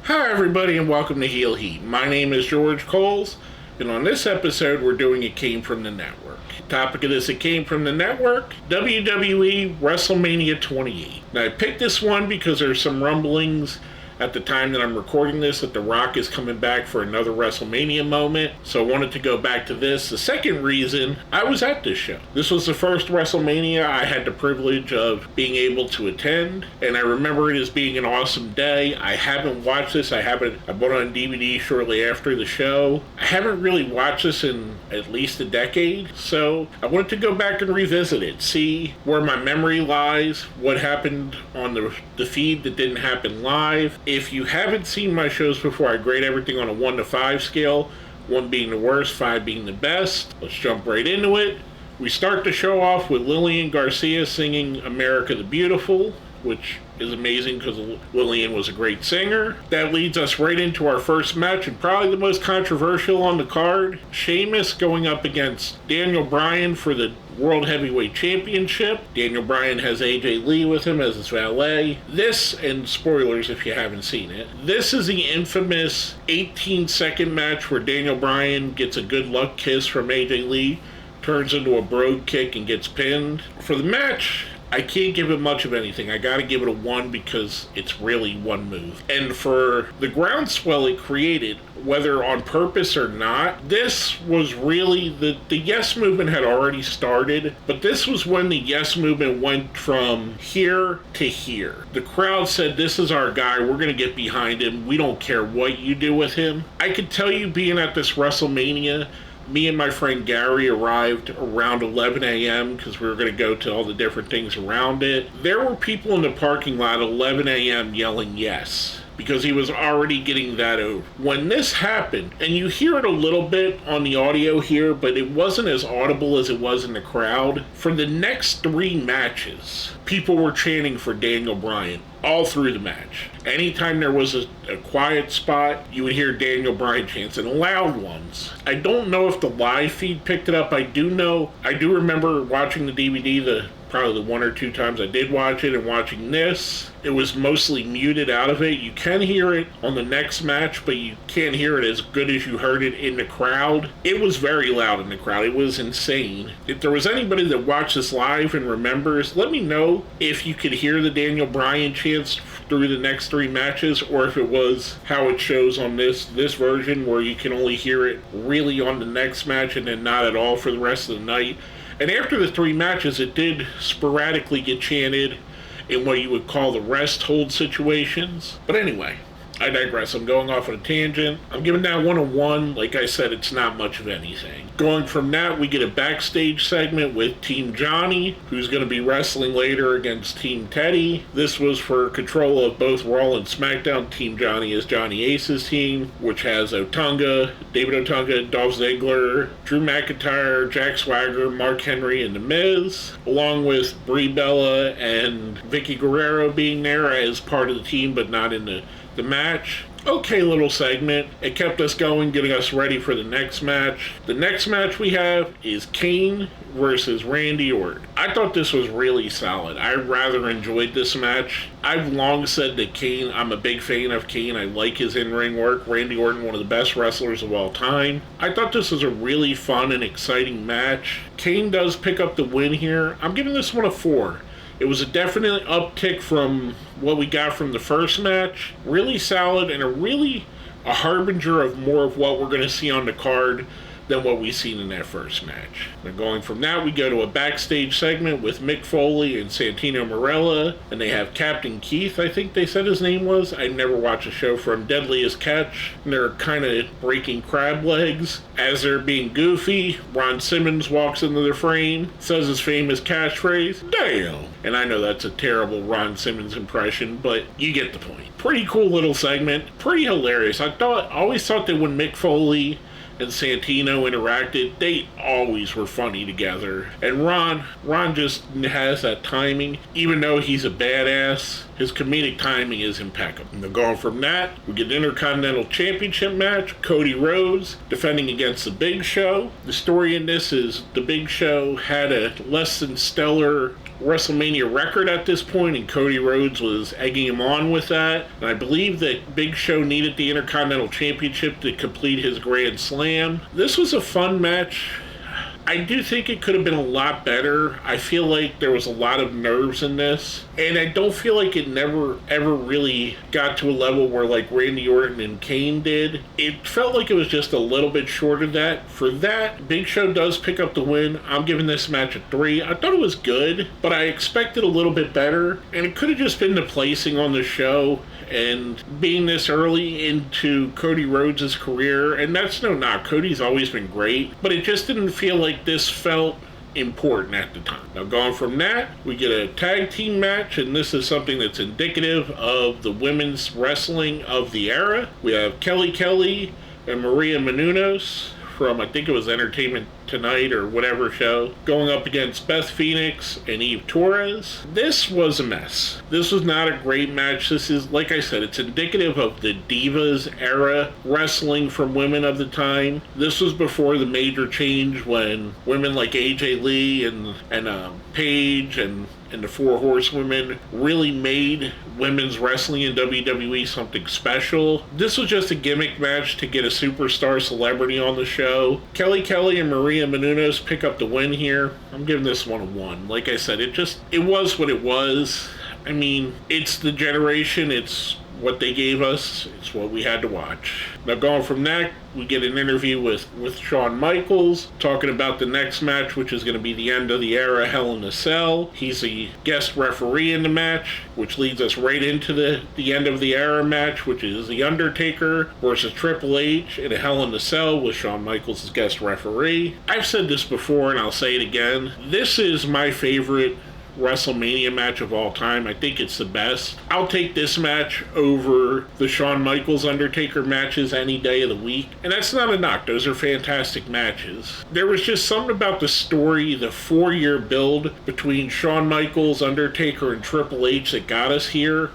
Hi everybody and welcome to Heel Heat. My name is George Coles, and on this episode we're doing It Came From the Network. The topic of this It Came From the Network, WWE Wrestlemania XXVIII. Now I picked this one because there's some rumblings at the time that I'm recording this that The Rock is coming back for another WrestleMania moment, so I wanted to go back to this. The second reason, I was at this show. This was the first WrestleMania I had the privilege of being able to attend, and I remember it as being an awesome day. I haven't watched this. I bought it on DVD shortly after the show. I haven't really watched this in at least a decade, so I wanted to go back and revisit it, see where my memory lies, what happened on the feed that didn't happen live. If you haven't seen my shows before, I grade everything on a 1 to 5 scale, 1 being the worst, 5 being the best. Let's jump right into it. We start the show off with Lillian Garcia singing America the Beautiful, which is amazing because Lillian was a great singer. That leads us right into our first match, and probably the most controversial on the card. Sheamus going up against Daniel Bryan for the World Heavyweight Championship. Daniel Bryan has AJ Lee with him as his valet. This, and spoilers if you haven't seen it, this is the infamous 18-second match where Daniel Bryan gets a good luck kiss from AJ Lee, turns into a brogue kick and gets pinned. For the match, I can't give it much of anything. I gotta give it a 1 because it's really one move. And for the groundswell it created, whether on purpose or not, this was really, the Yes movement had already started, but this was when the Yes movement went from here to here. The crowd said, this is our guy, we're gonna get behind him, we don't care what you do with him. I could tell you, being at this WrestleMania, me and my friend Gary arrived around 11 a.m. because we were going to go to all the different things around it. There were people in the parking lot at 11 a.m. yelling yes, because he was already getting that over. When this happened, and you hear it a little bit on the audio here, but it wasn't as audible as it was in the crowd, for the next 3 matches, people were chanting for Daniel Bryan all through the match. Anytime there was a quiet spot, you would hear Daniel Bryan chants, and loud ones. I don't know if the live feed picked it up. I do remember watching the DVD probably the 1 or 2 times I did watch it, and watching this, it was mostly muted out of it. You can hear it on the next match, but you can't hear it as good as you heard it in the crowd. It was very loud in the crowd. It was insane. If there was anybody that watched this live and remembers, let me know if you could hear the Daniel Bryan chants through the next 3 matches, or if it was how it shows on this version, where you can only hear it really on the next match and then not at all for the rest of the night. And after the 3 matches, it did sporadically get chanted in what you would call the rest hold situations. But anyway, I digress. I'm going off on a tangent. I'm giving that one a 1. Like I said, it's not much of anything. Going from that, we get a backstage segment with Team Johnny, who's going to be wrestling later against Team Teddy. This was for control of both Raw and SmackDown. Team Johnny is Johnny Ace's team, which has Otunga, David Otunga, Dolph Ziggler, Drew McIntyre, Jack Swagger, Mark Henry, and The Miz, along with Brie Bella and Vicky Guerrero being there as part of the team, but not in the match. Okay little segment. It kept us going, getting us ready for the next match. The next match we have is Kane versus Randy Orton. I thought this was really solid. I rather enjoyed this match. I've long said that Kane, I'm a big fan of Kane. I like his in-ring work. Randy Orton, one of the best wrestlers of all time. I thought this was a really fun and exciting match. Kane does pick up the win here. I'm giving this one a 4. It was a definite uptick from what we got from the first match. Really solid, and a harbinger of more of what we're going to see on the card than what we seen in that first match. And going from that, we go to a backstage segment with Mick Foley and Santino Marella, and they have Captain Keith, I think they said his name was. I never watched a show from Deadliest Catch, and they're kind of breaking crab legs. As they're being goofy, Ron Simmons walks into the frame, says his famous catchphrase, "Damn!" And I know that's a terrible Ron Simmons impression, but you get the point. Pretty cool little segment, pretty hilarious. I always thought that when Mick Foley and Santino interacted, they always were funny together. And Ron just has that timing. Even though he's a badass, his comedic timing is impeccable. And then going from that, we get an Intercontinental Championship match. Cody Rhodes defending against The Big Show. The story in this is The Big Show had a less than stellar WrestleMania record at this point, and Cody Rhodes was egging him on with that. And I believe that Big Show needed the Intercontinental Championship to complete his Grand Slam. This was a fun match. I do think it could have been a lot better. I feel like there was a lot of nerves in this, and I don't feel like it never ever really got to a level where like Randy Orton and Kane did. It felt like it was just a little bit short of that. For that, Big Show does pick up the win. I'm giving this match a 3. I thought it was good, but I expected a little bit better, and it could have just been the placing on the show and being this early into Cody Rhodes' career. And that's no knock. Cody's always been great, but it just didn't feel like this felt important at the time. Now, going from that, we get a tag team match, and this is something that's indicative of the women's wrestling of the era. We have Kelly and Maria Menounos from, I think it was Entertainment Tonight or whatever show, going up against Beth Phoenix and Eve Torres. This was a mess. This was not a great match. This is, like I said, it's indicative of the Divas era wrestling from women of the time. This was before the major change when women like AJ Lee and Paige and the Four Horsewomen really made women's wrestling in WWE something special. This was just a gimmick match to get a superstar celebrity on the show. Kelly and Maria Menounos pick up the win here. I'm giving this one a 1. Like I said, it was what it was. I mean, it's the generation, it's what they gave us, it's what we had to watch. Now, going from that, we get an interview with Shawn Michaels talking about the next match, which is going to be the end of the era Hell in a Cell. He's a guest referee in the match, which leads us right into the end of the era match, which is The Undertaker versus Triple H in a Hell in a Cell with Shawn Michaels as guest referee. I've said this before and I'll say it again. This is my favorite WrestleMania match of all time. I think it's the best. I'll take this match over the Shawn Michaels Undertaker matches any day of the week. And that's not a knock. Those are fantastic matches. There was just something about the story, the 4-year build between Shawn Michaels, Undertaker, and Triple H that got us here.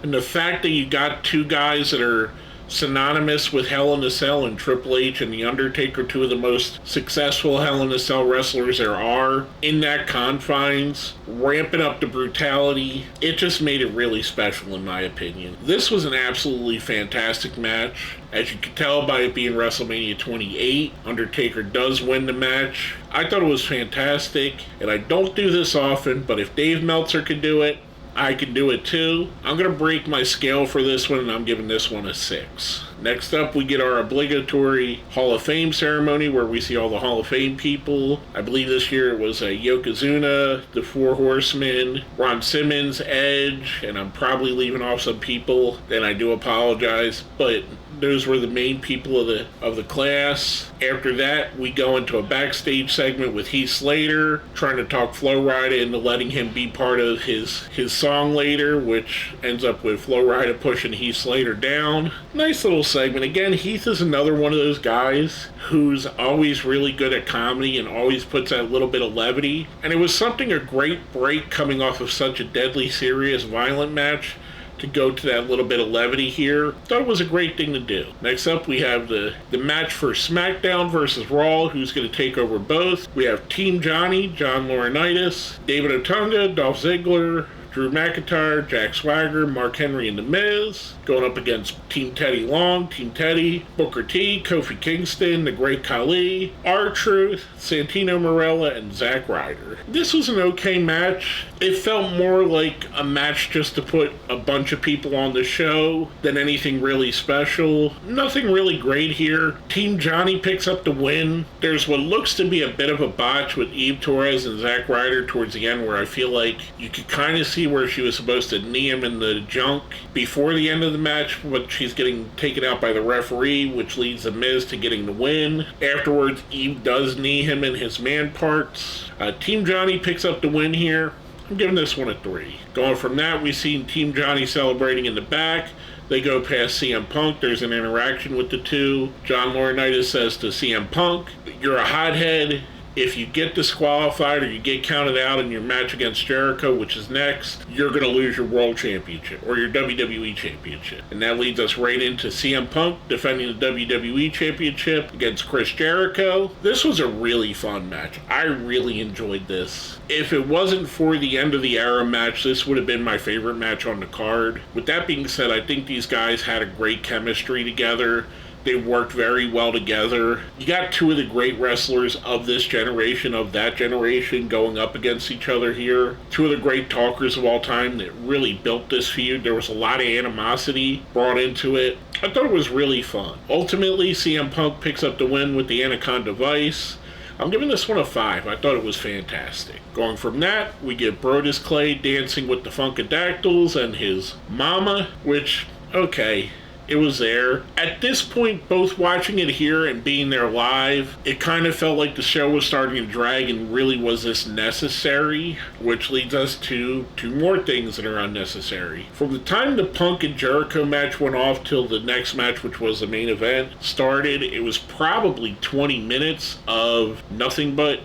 And the fact that you got two guys that are synonymous with Hell in a Cell and Triple H and The Undertaker, two of the most successful Hell in a Cell wrestlers there are, in that confines, ramping up the brutality, it just made it really special in my opinion. This was an absolutely fantastic match. As you can tell by it being WrestleMania 28, Undertaker does win the match. I thought it was fantastic, and I don't do this often, but if Dave Meltzer could do it, I can do it too. I'm going to break my scale for this one, and I'm giving this one a 6. Next up, we get our obligatory Hall of Fame ceremony where we see all the Hall of Fame people. I believe this year it was Yokozuna, the Four Horsemen, Ron Simmons, Edge, and I'm probably leaving off some people, and I do apologize, but those were the main people of the class. After that, we go into a backstage segment with Heath Slater, trying to talk Flo Rida into letting him be part of his song later, which ends up with Flo Rida pushing Heath Slater down. Nice little segment. Again, Heath is another one of those guys who's always really good at comedy and always puts that little bit of levity. And it was something, a great break coming off of such a deadly, serious, violent match, to go to that little bit of levity here. Thought it was a great thing to do. Next up, we have the match for SmackDown versus Raw. Who's going to take over both? We have Team Johnny, John Laurinaitis, David Otunga, Dolph Ziggler, Drew McIntyre, Jack Swagger, Mark Henry, and The Miz, going up against Team Teddy Long, Team Teddy, Booker T, Kofi Kingston, The Great Khali, R-Truth, Santino Marella, and Zack Ryder. This was an okay match. It felt more like a match just to put a bunch of people on the show than anything really special. Nothing really great here. Team Johnny picks up the win. There's what looks to be a bit of a botch with Eve Torres and Zack Ryder towards the end, where I feel like you could kind of see where she was supposed to knee him in the junk before the end of the match, but she's getting taken out by the referee, which leads The Miz to getting the win. Afterwards, Eve does knee him in his man parts. Team Johnny picks up the win here. I'm giving this one a 3. Going from that, we see Team Johnny celebrating in the back. They go past CM Punk. There's an interaction with the two. John Laurinaitis says to CM Punk, "You're a hothead. if you get disqualified or you get counted out in your match against Jericho, which is next, you're going to lose your World Championship or your WWE Championship. And that leads us right into CM Punk defending the WWE Championship against Chris Jericho. This was a really fun match. I really enjoyed this. If it wasn't for the end of the era match, this would have been my favorite match on the card. With that being said, I think these guys had a great chemistry together. They worked very well together. You got two of the great wrestlers of this generation, of that generation, going up against each other here. Two of the great talkers of all time that really built this feud. There was a lot of animosity brought into it. I thought it was really fun. Ultimately, CM Punk picks up the win with the Anaconda Vice. I'm giving this one a 5. I thought it was fantastic. Going from that, we get Brodus Clay dancing with the Funkadactyls and his mama, which, okay, it was there. At this point, both watching it here and being there live, it kind of felt like the show was starting to drag, and really, was this necessary? Which leads us to two more things that are unnecessary. From the time the Punk and Jericho match went off till the next match, which was the main event, started, it was probably 20 minutes of nothing but,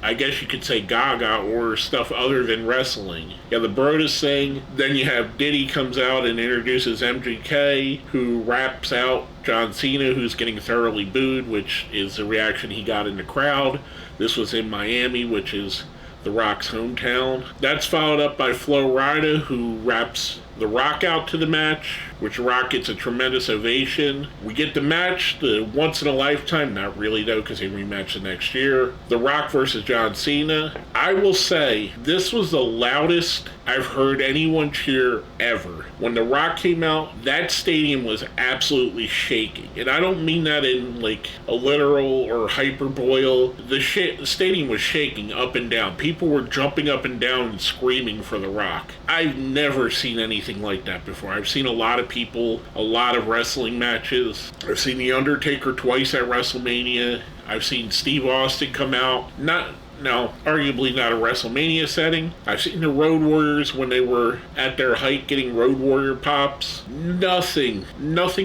I guess you could say, gaga or stuff other than wrestling. You have the Brodus thing, then you have Diddy comes out and introduces MGK, who raps out John Cena, who's getting thoroughly booed, which is the reaction he got in the crowd. This was in Miami, which is The Rock's hometown. That's followed up by Flo Rida, who raps The Rock out to the match, which Rock gets a tremendous ovation. We get the match, the once in a lifetime, not really though, because they rematch the next year, The Rock versus John Cena. I will say, this was the loudest I've heard anyone cheer ever. When The Rock came out, that stadium was absolutely shaking. And I don't mean that in like a literal or hyperbole. The stadium was shaking up and down. People were jumping up and down and screaming for The Rock. I've never seen anything like that before. I've seen a lot of people, a lot of wrestling matches. I've seen The Undertaker twice at WrestleMania. I've seen Steve Austin come out. Arguably not a WrestleMania setting. I've seen the Road Warriors when they were at their height getting Road Warrior pops. Nothing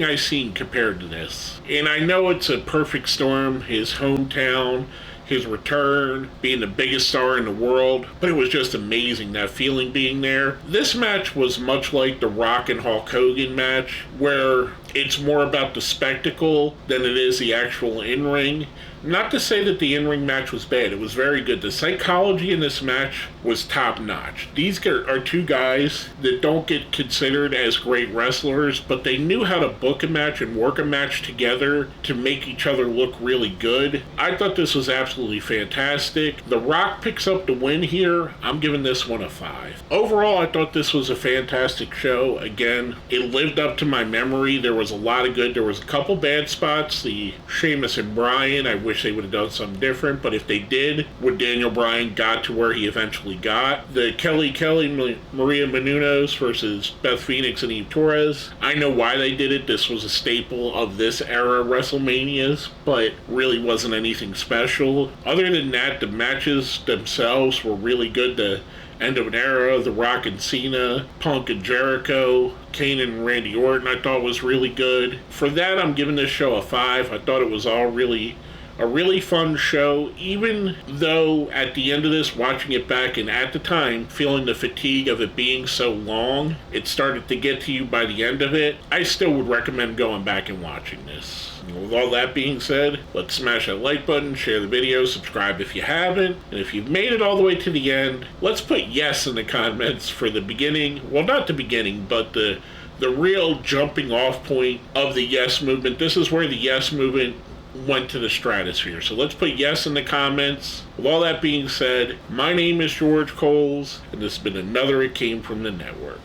I've seen compared to this. And I know it's a perfect storm, his hometown, his return, being the biggest star in the world, but it was just amazing, that feeling being there. This match was much like the Rock and Hulk Hogan match, where it's more about the spectacle than it is the actual in-ring. Not to say that the in-ring match was bad. It was very good. The psychology in this match was top-notch. These are two guys that don't get considered as great wrestlers, but they knew how to book a match and work a match together to make each other look really good. I thought this was absolutely fantastic. The Rock picks up the win here. I'm giving this one a 5. Overall, I thought this was a fantastic show. Again, it lived up to my memory. There was a lot of good. There was a couple bad spots. The Sheamus and Bryan, I wish they would have done something different, but if they did, when Daniel Bryan got to where he eventually got. The Kelly Maria Menounos versus Beth Phoenix and Eve Torres, I know why they did it. This was a staple of this era WrestleManias, but really wasn't anything special. Other than that, the matches themselves were really good. The end of an era, The Rock and Cena, Punk and Jericho, Kane and Randy Orton, I thought was really good. For that, I'm giving this show a 5. I thought it was all a really fun show, even though at the end of this, watching it back and at the time, feeling the fatigue of it being so long, it started to get to you by the end of it. I still would recommend going back and watching this. With all that being said, let's smash that like button, share the video, subscribe if you haven't, and if you've made it all the way to the end, let's put yes in the comments for the beginning. Well, not the beginning, but the real jumping off point of the yes movement. This is where the yes movement went to the stratosphere. So let's put yes in the comments. With all that being said, my name is George Coles, and this has been another It Came From the Network.